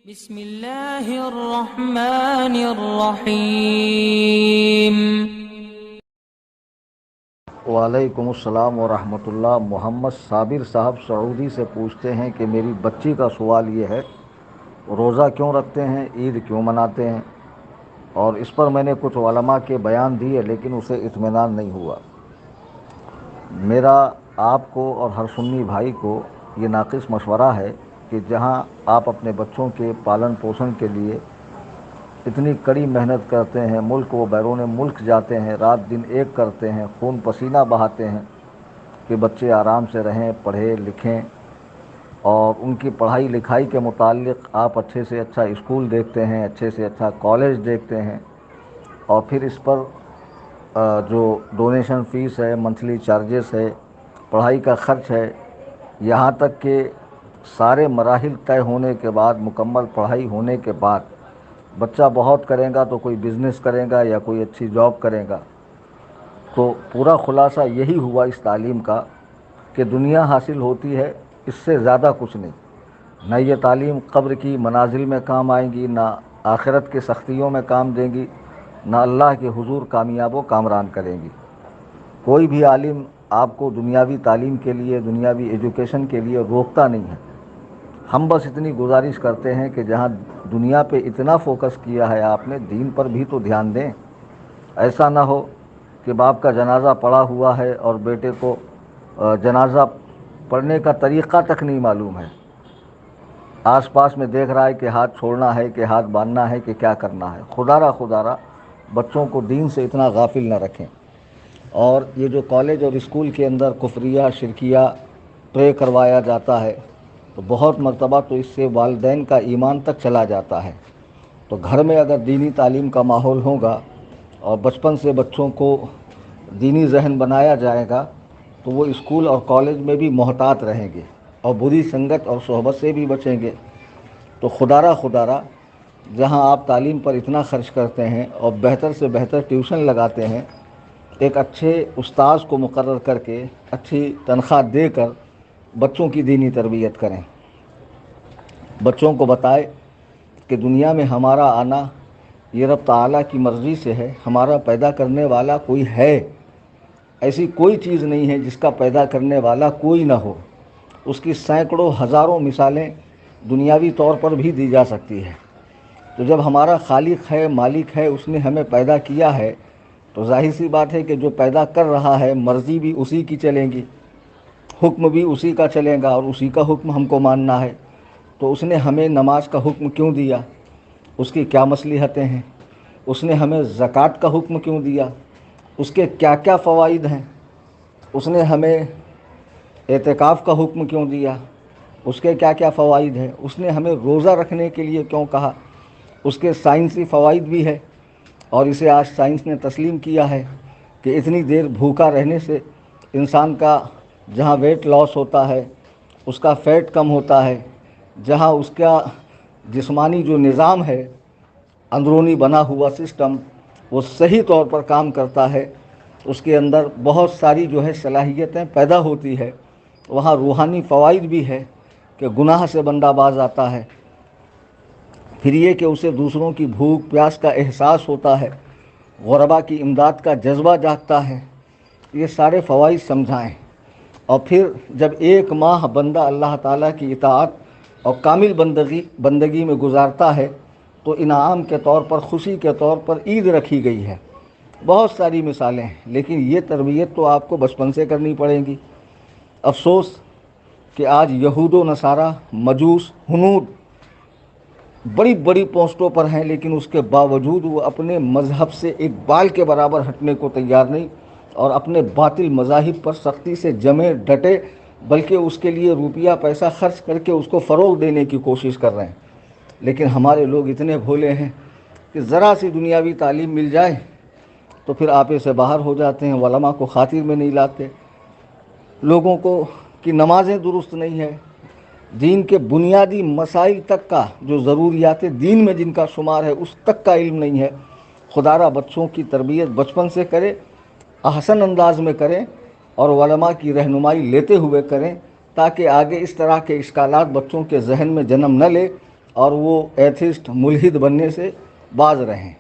بسم اللہ الرحمن الرحیم۔ وعلیکم السلام ورحمۃ اللہ۔ محمد صابر صاحب سعودی سے پوچھتے ہیں کہ میری بچی کا سوال یہ ہے، روزہ کیوں رکھتے ہیں، عید کیوں مناتے ہیں؟ اور اس پر میں نے کچھ علماء کے بیان دیے لیکن اسے اطمینان نہیں ہوا۔ میرا آپ کو اور ہر سنی بھائی کو یہ ناقص مشورہ ہے کہ جہاں آپ اپنے بچوں کے پالن پوشن کے لیے اتنی کڑی محنت کرتے ہیں، ملک و بیرون ملک جاتے ہیں، رات دن ایک کرتے ہیں، خون پسینہ بہاتے ہیں کہ بچے آرام سے رہیں، پڑھیں لکھیں، اور ان کی پڑھائی لکھائی کے متعلق آپ اچھے سے اچھا اسکول دیکھتے ہیں، اچھے سے اچھا کالج دیکھتے ہیں، اور پھر اس پر جو ڈونیشن فیس ہے، منتھلی چارجز ہے، پڑھائی کا خرچ ہے، یہاں تک کہ سارے مراحل طے ہونے کے بعد، مکمل پڑھائی ہونے کے بعد بچہ بہت کرے گا تو کوئی بزنس کرے گا یا کوئی اچھی جاب کرے گا۔ تو پورا خلاصہ یہی ہوا اس تعلیم کا کہ دنیا حاصل ہوتی ہے، اس سے زیادہ کچھ نہیں۔ نہ یہ تعلیم قبر کی منازل میں کام آئیں گی، نہ آخرت کی سختیوں میں کام دیں گی، نہ اللہ کے حضور کامیاب و کامران کریں گی۔ کوئی بھی عالم آپ کو دنیاوی تعلیم کے لیے، دنیاوی ایجوکیشن کے لیے روکتا نہیں ہے۔ ہم بس اتنی گزارش کرتے ہیں کہ جہاں دنیا پہ اتنا فوکس کیا ہے آپ نے، دین پر بھی تو دھیان دیں۔ ایسا نہ ہو کہ باپ کا جنازہ پڑا ہوا ہے اور بیٹے کو جنازہ پڑھنے کا طریقہ تک نہیں معلوم ہے، آس پاس میں دیکھ رہا ہے کہ ہاتھ چھوڑنا ہے کہ ہاتھ باندھنا ہے کہ کیا کرنا ہے۔ خدا را بچوں کو دین سے اتنا غافل نہ رکھیں۔ اور یہ جو کالج اور اسکول کے اندر کفریہ شرکیہ پرے کروایا جاتا ہے، تو بہت مرتبہ تو اس سے والدین کا ایمان تک چلا جاتا ہے۔ تو گھر میں اگر دینی تعلیم کا ماحول ہوگا اور بچپن سے بچوں کو دینی ذہن بنایا جائے گا تو وہ اسکول اور کالج میں بھی محتاط رہیں گے اور بری سنگت اور صحبت سے بھی بچیں گے۔ تو خدا را جہاں آپ تعلیم پر اتنا خرچ کرتے ہیں اور بہتر سے بہتر ٹیوشن لگاتے ہیں، ایک اچھے استاذ کو مقرر کر کے اچھی تنخواہ دے کر بچوں کی دینی تربیت کریں۔ بچوں کو بتائے کہ دنیا میں ہمارا آنا یہ رب تعالیٰ کی مرضی سے ہے، ہمارا پیدا کرنے والا کوئی ہے، ایسی کوئی چیز نہیں ہے جس کا پیدا کرنے والا کوئی نہ ہو۔ اس کی سینکڑوں ہزاروں مثالیں دنیاوی طور پر بھی دی جا سکتی ہے۔ تو جب ہمارا خالق ہے، مالک ہے، اس نے ہمیں پیدا کیا ہے، تو ظاہر سی بات ہے کہ جو پیدا کر رہا ہے مرضی بھی اسی کی چلیں گی، حکم بھی اسی کا چلے گا، اور اسی کا حکم ہم کو ماننا ہے۔ تو اس نے ہمیں نماز کا حکم کیوں دیا، اس کی کیا مصلحتیں ہیں؟ اس نے ہمیں زکوٰۃ کا حکم کیوں دیا، اس کے کیا کیا فوائد ہیں؟ اس نے ہمیں اعتکاف کا حکم کیوں دیا، اس کے کیا کیا فوائد ہیں؟ اس نے ہمیں روزہ رکھنے کے لیے کیوں کہا، اس کے سائنسی فوائد بھی ہے، اور اسے آج سائنس نے تسلیم کیا ہے کہ اتنی دیر بھوکا رہنے سے انسان کا جہاں ویٹ لاس ہوتا ہے، اس کا فیٹ کم ہوتا ہے، جہاں اس کا جسمانی جو نظام ہے، اندرونی بنا ہوا سسٹم، وہ صحیح طور پر کام کرتا ہے، اس کے اندر بہت ساری جو ہے صلاحیتیں پیدا ہوتی ہے، وہاں روحانی فوائد بھی ہے کہ گناہ سے بندہ باز آتا ہے، پھر یہ کہ اسے دوسروں کی بھوک پیاس کا احساس ہوتا ہے، غربا کی امداد کا جذبہ جاگتا ہے۔ یہ سارے فوائد سمجھائیں، اور پھر جب ایک ماہ بندہ اللہ تعالیٰ کی اطاعت اور کامل بندگی میں گزارتا ہے تو انعام کے طور پر، خوشی کے طور پر عید رکھی گئی ہے۔ بہت ساری مثالیں ہیں، لیکن یہ تربیت تو آپ کو بچپن سے کرنی پڑے گی۔ افسوس کہ آج یہود و نصارہ، مجوس، ہنود بڑی بڑی پوسٹوں پر ہیں، لیکن اس کے باوجود وہ اپنے مذہب سے ایک بال کے برابر ہٹنے کو تیار نہیں، اور اپنے باطل مذاہب پر سختی سے جمے ڈٹے، بلکہ اس کے لیے روپیہ پیسہ خرچ کر کے اس کو فروغ دینے کی کوشش کر رہے ہیں۔ لیکن ہمارے لوگ اتنے بھولے ہیں کہ ذرا سی دنیاوی تعلیم مل جائے تو پھر آپے سے باہر ہو جاتے ہیں، علماء کو خاطر میں نہیں لاتے، لوگوں کو کی نمازیں درست نہیں ہے، دین کے بنیادی مسائل تک کا، جو ضروریات دین میں جن کا شمار ہے، اس تک کا علم نہیں ہے۔ خدا را بچوں کی تربیت بچپن سے کرے، احسن انداز میں کریں، اور علماء کی رہنمائی لیتے ہوئے کریں، تاکہ آگے اس طرح کے اشکالات بچوں کے ذہن میں جنم نہ لے اور وہ ایتھسٹ ملحد بننے سے باز رہیں۔